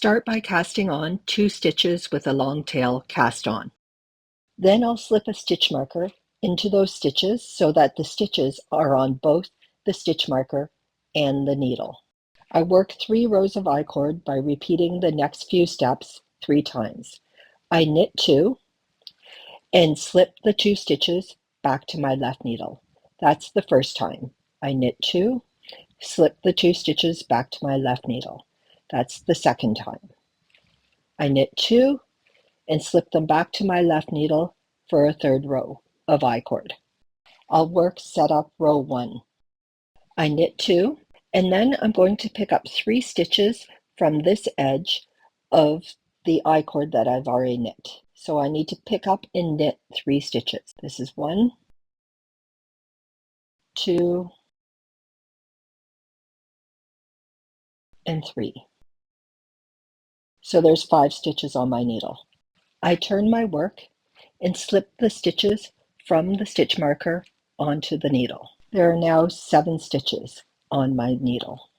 start by casting on 2 stitches with a long tail cast on. Then I'll slip a stitch marker into those stitches so that the stitches are on both the stitch marker and the needle. I work 3 rows of I-cord by repeating the next few steps 3 times. I knit 2 and slip the 2 stitches back to my left needle. That's the first time. I knit 2, slip the 2 stitches back to my left needle. That's the second time. I knit 2 and slip them back to my left needle for a 3rd row of I-cord. I'll work set up row 1. I knit 2 and then I'm going to pick up 3 stitches from this edge of the I-cord that I've already knit. So I need to pick up and knit 3 stitches. This is 1, 2, and 3. So there's 5 stitches on my needle. I turn my work and slip the stitches from the stitch marker onto the needle. There are now 7 stitches on my needle.